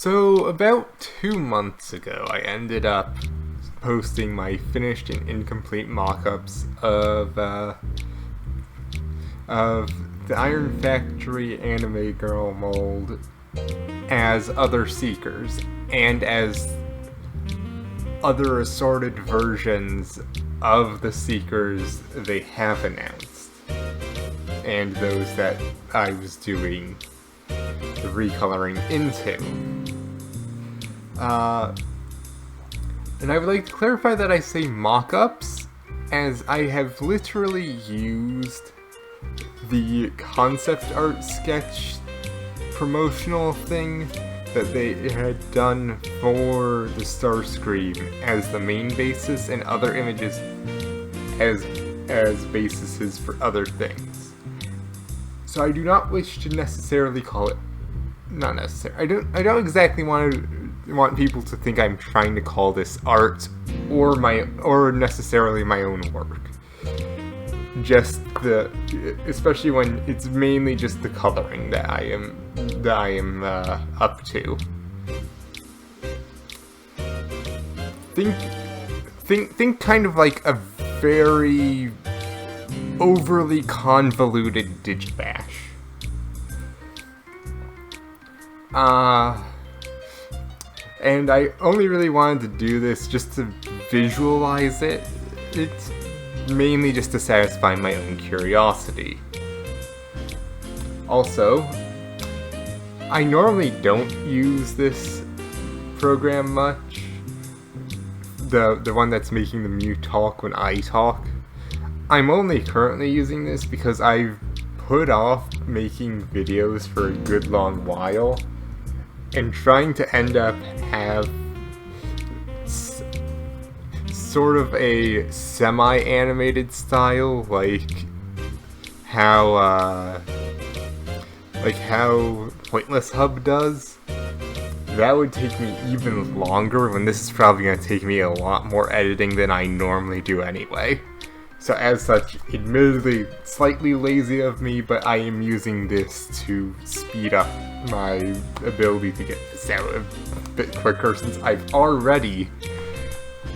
So, about 2 months ago, I ended up posting my finished and incomplete mock-ups of the Iron Factory anime girl mold as other Seekers, and as other assorted versions of the Seekers they have announced, and those that I was doing the recoloring into. And I would like to clarify that I say mock-ups, as I have literally used the concept art sketch promotional thing that they had done for the Starscream as the main basis, and other images as bases for other things. So I do not wish to necessarily call it, not necessary. I don't exactly want people to think I'm trying to call this art or necessarily my own work. Just especially when it's mainly just the coloring that I am up to. Think kind of like a very overly convoluted Digibash. And I only really wanted to do this just to visualize it. It's mainly just to satisfy my own curiosity. Also, I normally don't use this program much. The one that's making the mute talk when I talk. I'm only currently using this because I've put off making videos for a good long while, and trying to end up have sort of a semi-animated style, like how Pointless Hub does. That would take me even longer, when this is probably going to take me a lot more editing than I normally do anyway. So as such, admittedly slightly lazy of me, but I am using this to speed up my ability to get this out a bit quicker, since I've already...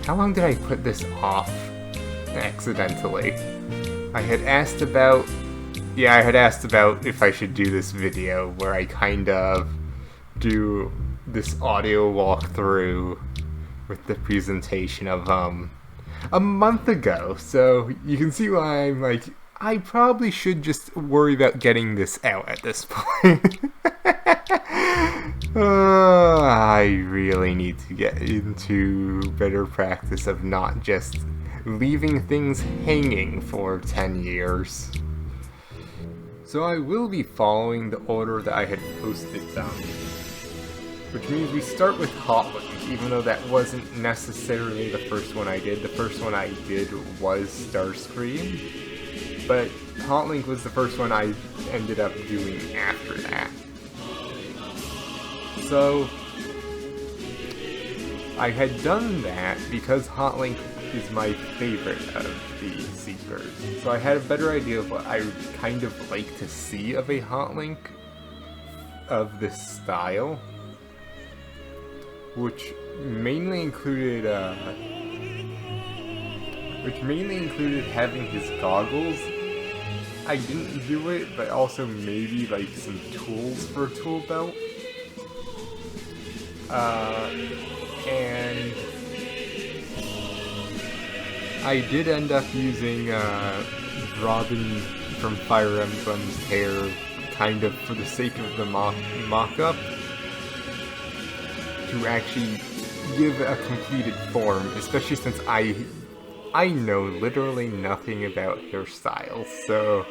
How long did I put this off accidentally? I had asked about if I should do this video where I kind of do this audio walkthrough with the presentation of a month ago, so you can see why I'm like, I probably should just worry about getting this out at this point. I really need to get into better practice of not just leaving things hanging for 10 years. So I will be following the order that I had posted down, which means we start with Hotlink, even though that wasn't necessarily the first one I did. The first one I did was Starscream, but Hotlink was the first one I ended up doing after that. So I had done that because Hotlink is my favorite of the Seekers. So I had a better idea of what I would kind of like to see of a Hotlink of this style, which mainly included having his goggles. I didn't do it, but also maybe like some tools for a tool belt. And I did end up using Robin from Fire Emblem's hair, kind of for the sake of the mock-up, to actually give a completed form, especially since I know literally nothing about hairstyles, so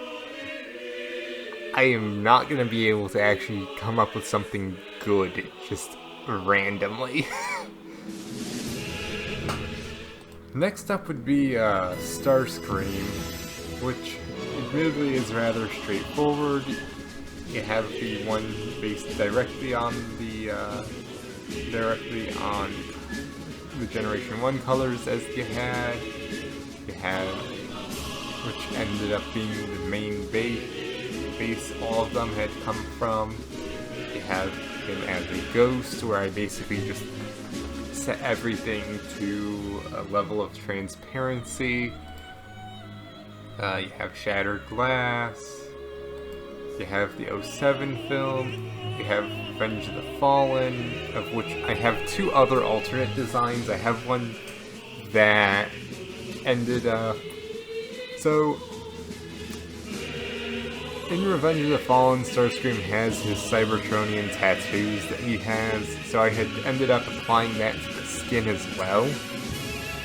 I am not going to be able to actually come up with something good just randomly. Next up would be Starscream, which admittedly is rather straightforward. You have the one based directly on the Generation 1 colors as you had, which ended up being the main base all of them had come from. You have him as a ghost, where I basically just set everything to a level of transparency. You have Shattered Glass, you have the 07 film, you have Revenge of the Fallen, of which I have two other alternate designs. I have one that ended up... So, in Revenge of the Fallen, Starscream has his Cybertronian tattoos that he has, so I had ended up applying that to the skin as well.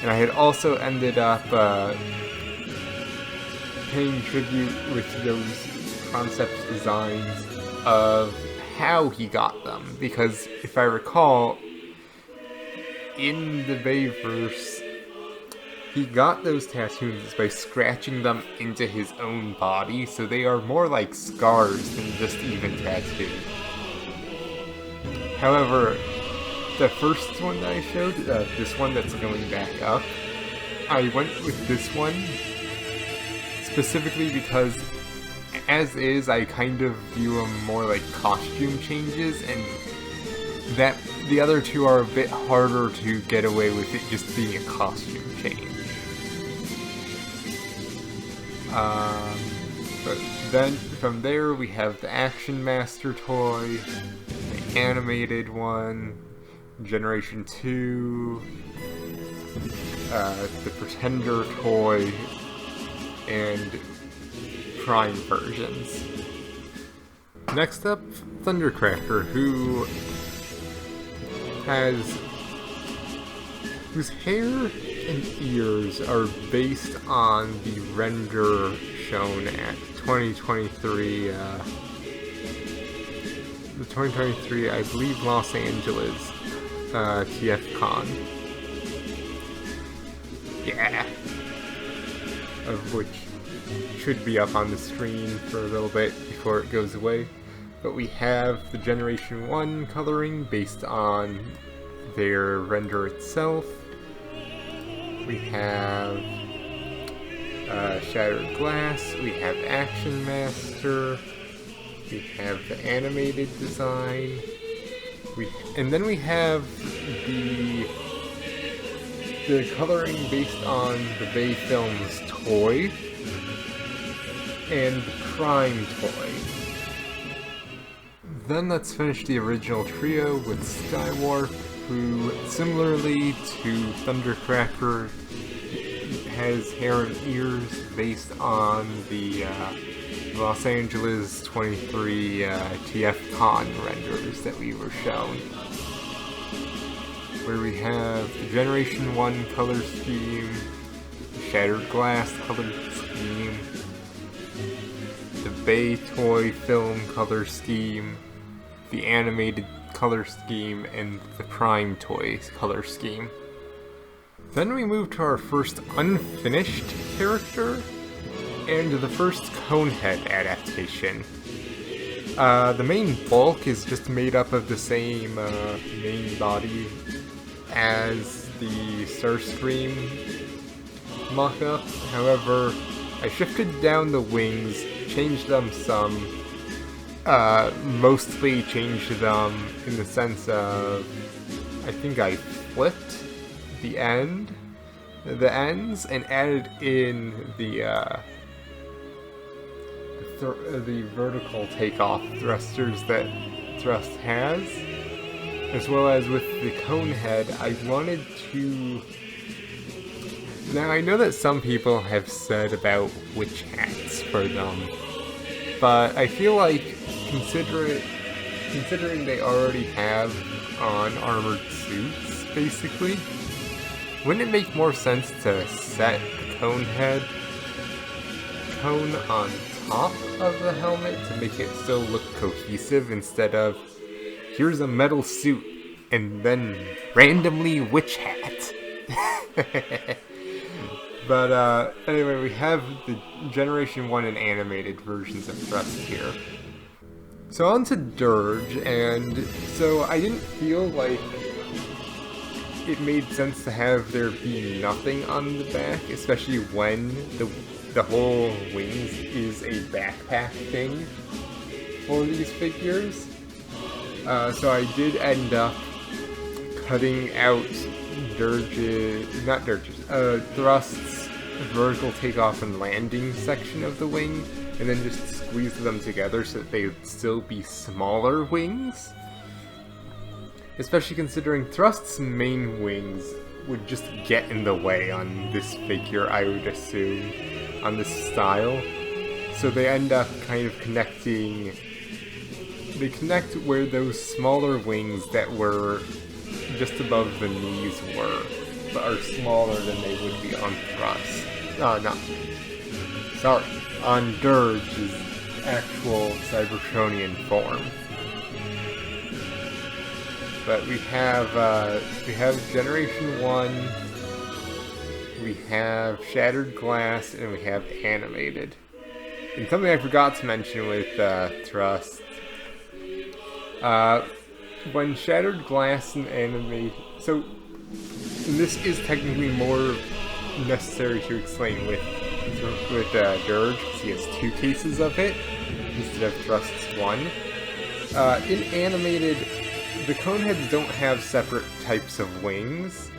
And I had also ended up paying tribute with those concept designs of how he got them, because if I recall, in the Bayverse, he got those tattoos by scratching them into his own body, so they are more like scars than just even tattoos. However, the first one that I showed, this one that's going back up, I went with this one specifically because, as is, I kind of view them more like costume changes, and that the other two are a bit harder to get away with it just being a costume change. But then from there we have the Action Master toy, the animated one, Generation 2, the Pretender toy, and Prime versions. Next up, Thundercracker, whose hair and ears are based on the render shown at 2023, the 2023, I believe, Los Angeles TFCon. Yeah. Of which should be up on the screen for a little bit before it goes away. But we have the Generation 1 coloring based on their render itself. We have Shattered Glass, we have Action Master, we have the animated design, and then we have the coloring based on the Bay Films toy and the Prime toy. Then let's finish the original trio with Skywarp, who, similarly to Thundercracker, has hair and ears based on the Los Angeles 23 TFCon renders that we were shown. Where we have the Generation 1 color scheme, the Shattered Glass color scheme, the Bay Toy film color scheme, the animated color scheme, and the Prime Toys color scheme. Then we move to our first unfinished character, and the first Conehead adaptation. The main bulk is just made up of the same main body as the Starscream mock-up. However, I shifted down the wings, changed them some, mostly changed them in the sense of, I think I flipped the ends, and added in the vertical takeoff thrusters that Thrust has, as well as with the Conehead. I wanted to... Now, I know that some people have said about witch hats for them, but I feel like, considering they already have on armored suits, basically, wouldn't it make more sense to set the Conehead cone on top of the helmet to make it still look cohesive, instead of here's a metal suit and then randomly witch hat? But anyway, we have the Generation 1 and animated versions of Thrust here. So on to Dirge, and so I didn't feel like it made sense to have there be nothing on the back, especially when the whole wings is a backpack thing for these figures. So I did end up cutting out Thrust's vertical takeoff and landing section of the wing, and then just squeeze them together so that they would still be smaller wings. Especially considering Thrust's main wings would just get in the way on this figure, I would assume, on this style. So they end up kind of connecting. They connect where those smaller wings that were just above the knees were, but are smaller than they would be on Thrust. On Dirge's actual Cybertronian form. But we have Generation 1, we have Shattered Glass, and we have Animated. And something I forgot to mention with Thrust, when Shattered Glass and Animated, and this is technically more necessary to explain with Dirge, because he has 2 cases of it, instead of Thrust's 1. In Animated, the Coneheads don't have separate types of wings,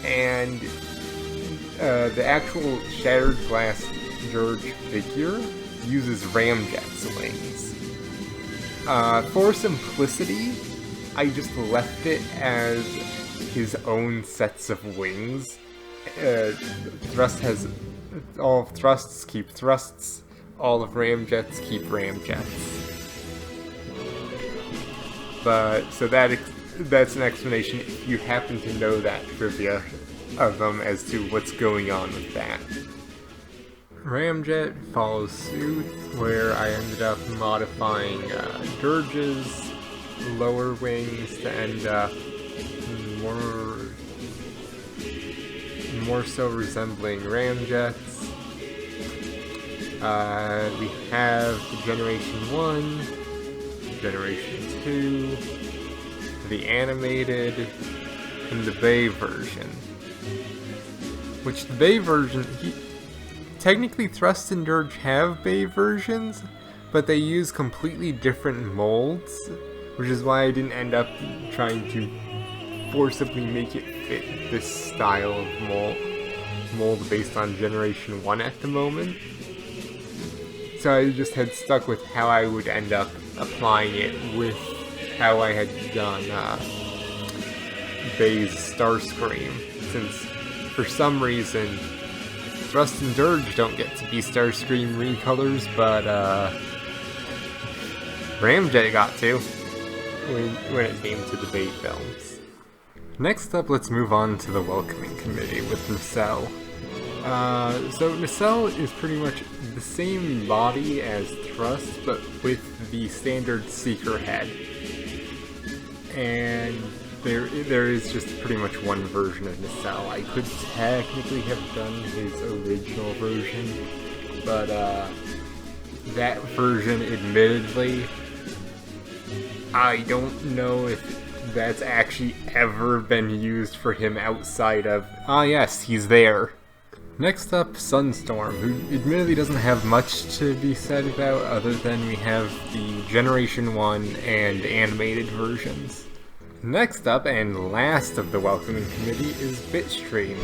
and the actual Shattered Glass Dirge figure uses Ramjet's wings. For simplicity, I just left it as his own sets of wings. Thrust has all of Thrusts keep Thrusts, all of Ramjets keep Ramjets. But so that's an explanation if you happen to know that trivia of them as to what's going on with that. Ramjet follows suit, where I ended up modifying Dirge's lower wings to end up more so resembling Ramjets. We have the Generation 1, Generation 2, the Animated, and the Bay version. Which the Bay version, technically Thrust and Dirge have Bay versions, but they use completely different molds, which is why I didn't end up trying to forcibly make it fit this style of mold based on Generation 1 at the moment. So I just had stuck with how I would end up applying it with how I had done Bay's Starscream, since for some reason Thrust and Dirge don't get to be Starscream recolors, but Ramjet got to when it came to the Bay films. Next up, let's move on to the Welcoming Committee with Nacelle. So Nacelle is pretty much the same body as Thrust, but with the standard Seeker head. And there is just pretty much one version of Nacelle. I could technically have done his original version, but that version, admittedly, I don't know if that's actually ever been used for him outside of, yes, he's there. Next up, Sunstorm, who admittedly doesn't have much to be said about other than we have the Generation 1 and Animated versions. Next up, and last of the Welcoming Committee, is Bitstream.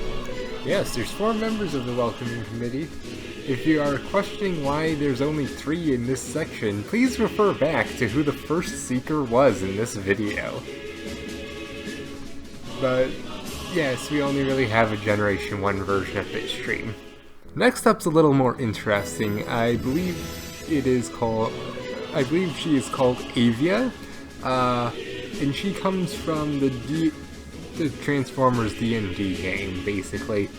Yes, there's 4 members of the Welcoming Committee. If you are questioning why there's only 3 in this section, please refer back to who the first Seeker was in this video. But yes, we only really have a Generation 1 version of Bitstream. Next up's a little more interesting. I believe she is called Avia, and she comes from the Transformers D&D game, basically.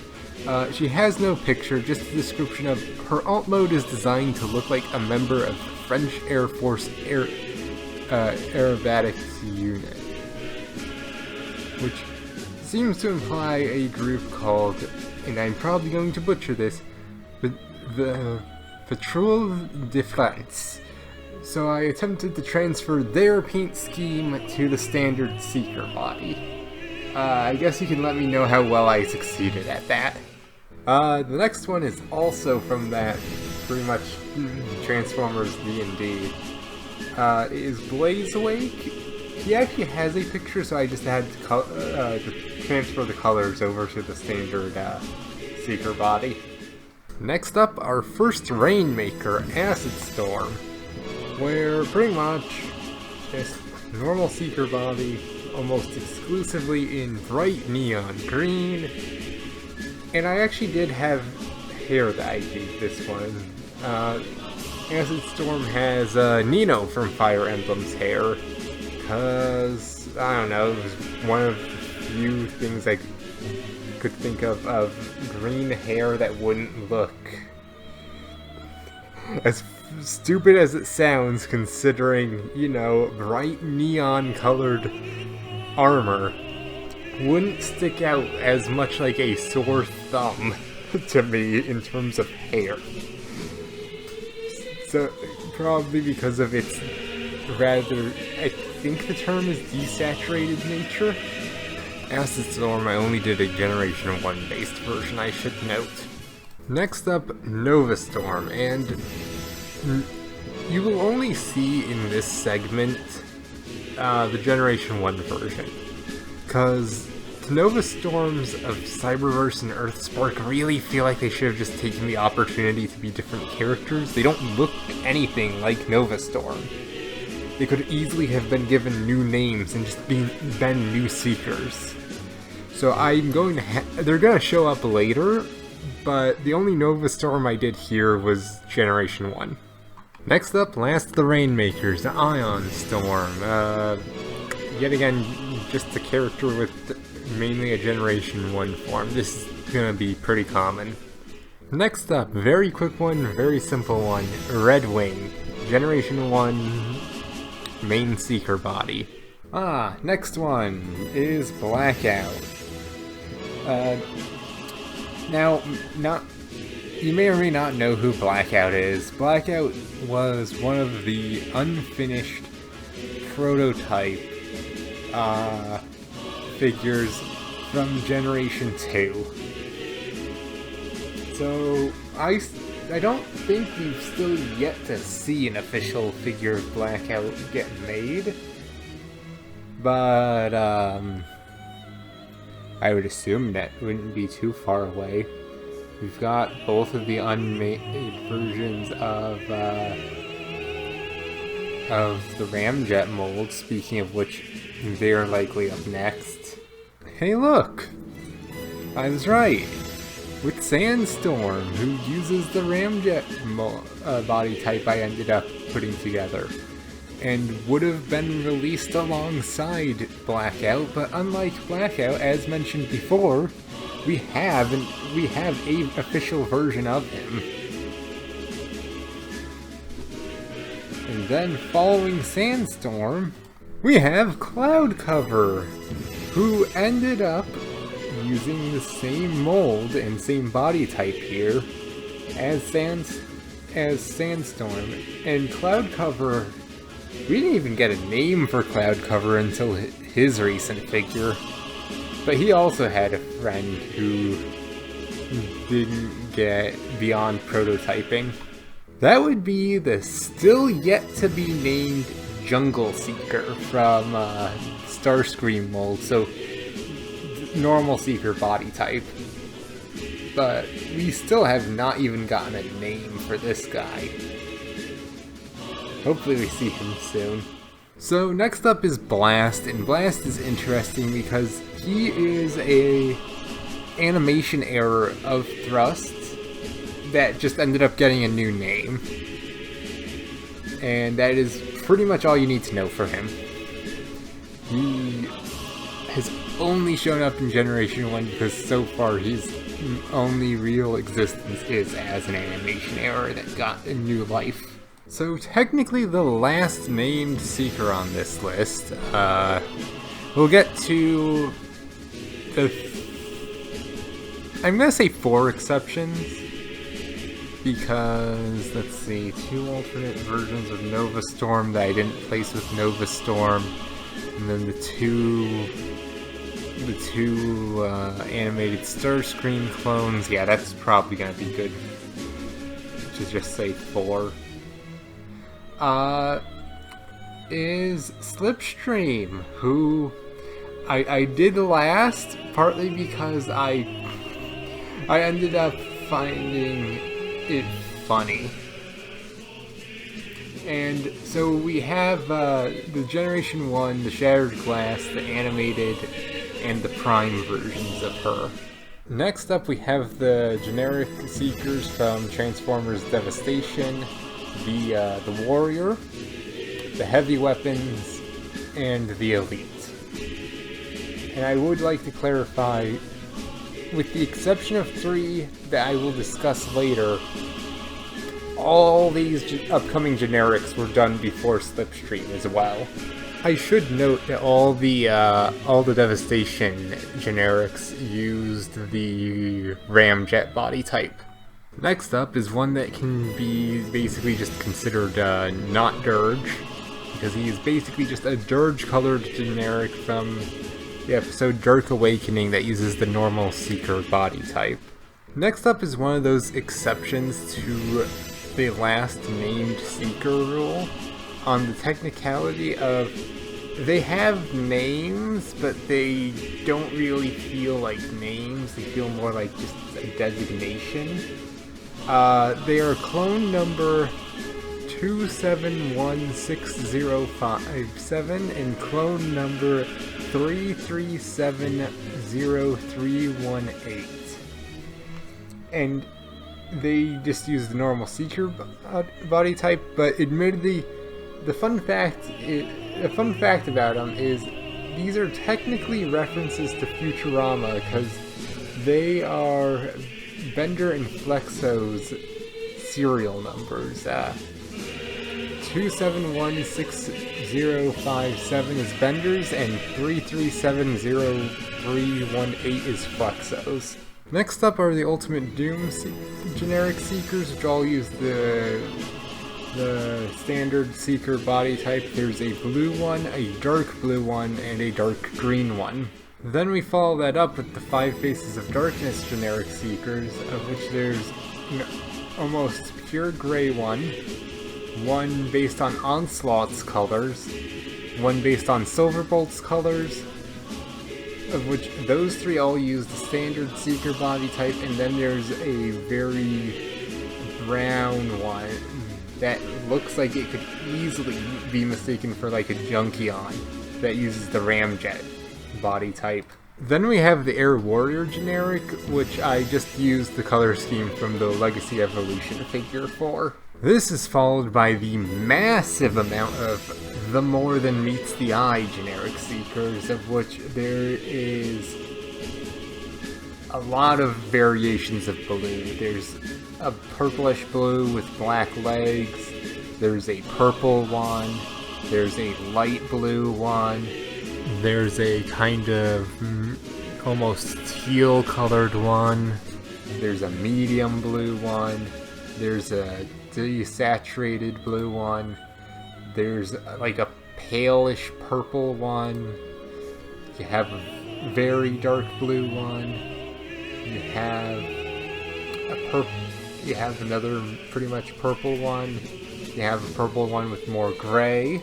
She has no picture, just a description of her alt mode is designed to look like a member of the French Air Force aerobatics unit, which seems to imply a group called, and I'm probably going to butcher this, but the Patrouille de France. So I attempted to transfer their paint scheme to the standard Seeker body. I guess you can let me know how well I succeeded at that. The next one is also from that pretty much Transformers D&D. It is Blaze Awake, he actually has a picture, so I just had to transfer the colors over to the standard Seeker body. Next up, our first Rainmaker, Acid Storm, where pretty much just normal Seeker body, almost exclusively in bright neon green. And I actually did have hair that I gave this one. Acid Storm has Nino from Fire Emblem's hair, because, I don't know, it was one of the few things I could think of green hair that wouldn't look as stupid as it sounds, considering, you know, bright neon colored armor wouldn't stick out as much like a sore thumb to me in terms of hair. So, probably because of its rather, I think the term is desaturated nature. Acid Storm, I only did a Generation 1 based version, I should note. Next up, Nova Storm, and you will only see in this segment the Generation 1 version, because the Nova Storms of Cyberverse and Earthspark really feel like they should have just taken the opportunity to be different characters. They don't look anything like Nova Storm. They could easily have been given new names and just been new Seekers. So I'm going to they're going to show up later, but the only Nova Storm I did here was Generation 1. Next up, last of the Rainmakers, Ion Storm. Yet again, just a character with mainly a Generation 1 form. This is going to be pretty common. Next up, very quick one, very simple one, Redwing. Generation 1 main Seeker body. Next one is Blackout. Now, you may or may not know who Blackout is. Blackout was one of the unfinished prototype figures from Generation 2. So, I don't think we've still yet to see an official figure of Blackout get made. But, I would assume that wouldn't be too far away. We've got both of the unmade versions of the Ramjet mold, speaking of which, they're likely up next. Hey look! I was right! With Sandstorm, who uses the Ramjet body type I ended up putting together, and would have been released alongside Blackout, but unlike Blackout, as mentioned before, we have a official version of him. And then following Sandstorm, we have Cloudcover, who ended up using the same mold and same body type here as Sandstorm. And Cloudcover, we didn't even get a name for Cloudcover until his recent figure. But he also had a friend who didn't get beyond prototyping. That would be the still yet to be named Jungle Seeker from Starscream mold, so normal Seeker body type. But we still have not even gotten a name for this guy. Hopefully we see him soon. So next up is Blast, and Blast is interesting because he is a animation error of Thrust that just ended up getting a new name. And that is pretty much all you need to know for him. He has only shown up in Generation 1 because so far his only real existence is as an animation error that got a new life. So technically the last named Seeker on this list, we'll get to I'm gonna say 4 exceptions, because, let's see, 2 alternate versions of Nova Storm that I didn't place with Nova Storm, and then the two animated Starscream clones. Yeah, that's probably gonna be good to just say 4. is Slipstream, who I did last, partly because I ended up finding it funny. And so we have the Generation 1, the Shattered Glass, the animated, and the Prime versions of her. Next up we have the generic Seekers from Transformers Devastation, the Warrior, the Heavy Weapons, and the Elite. And I would like to clarify, with the exception of 3 that I will discuss later, all these upcoming generics were done before Slipstream as well. I should note that all the Devastation generics used the Ramjet body type. Next up is one that can be basically just considered not Dirge, because he is basically just a Dirge-colored generic from the episode Dark Awakening that uses the normal Seeker body type. Next up is one of those exceptions to the last named Seeker rule, on the technicality of they have names, but they don't really feel like names. They feel more like just a designation. They are clone number 2716057 and clone number 3370318. And they just use the normal Seeker body type, but admittedly, the fun fact about them is these are technically references to Futurama, because they are Bender and Flexo's serial numbers. 2716057 is Bender's, and 3370318 is Flexo's. Next up are the Ultimate Doom generic Seekers, which all use the standard Seeker body type. There's a blue one, a dark blue one, and a dark green one. Then we follow that up with the 5 Faces of Darkness generic Seekers, of which there's almost pure gray one based on Onslaught's colors, one based on Silverbolt's colors, of which those 3 all use the standard Seeker body type, and then there's a very brown one that looks like it could easily be mistaken for like a Junkion that uses the Ramjet body type. Then we have the Air Warrior generic, which I just used the color scheme from the Legacy Evolution figure for. This is followed by the massive amount of the More Than Meets the Eye generic Seekers, of which there is a lot of variations of blue. There's a purplish blue with black legs, there's a purple one, there's a light blue one, there's a kind of almost teal colored one, there's a medium blue one, there's a desaturated blue one, there's like a palish purple one, you have a very dark blue one, you have another pretty much purple one, you have a purple one with more gray,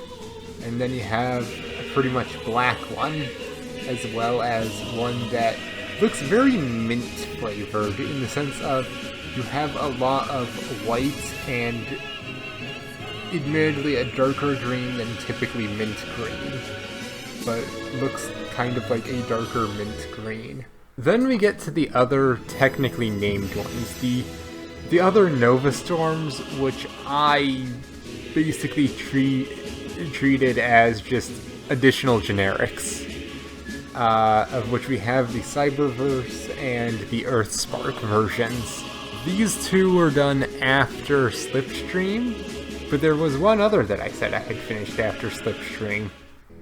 and then you have a pretty much black one, as well as one that looks very mint flavored, in the sense of you have a lot of white and admittedly a darker green than typically mint green, but looks kind of like a darker mint green. Then we get to the other technically named ones, the other Nova Storms, which I basically treated as just additional generics, of which we have the Cyberverse and the Earthspark versions. These 2 were done after Slipstream, but there was one other that I said I had finished after Slipstream.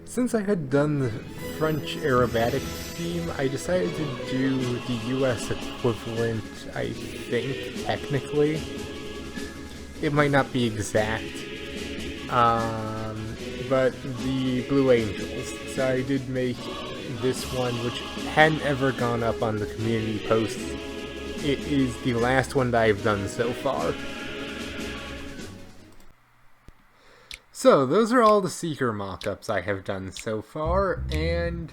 Since I had done the French aerobatic theme, I decided to do the US equivalent, I think, technically. It might not be exact, but the Blue Angels. So I did make this one, which hadn't ever gone up on the community posts. It is the last one that I've done so far. So, those are all the Seeker mockups I have done so far, and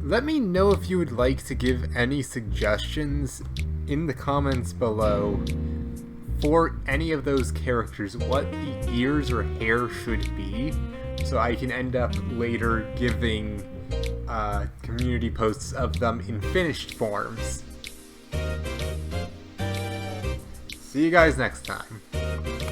let me know if you would like to give any suggestions in the comments below for any of those characters, what the ears or hair should be, so I can end up later giving community posts of them in finished forms. See you guys next time.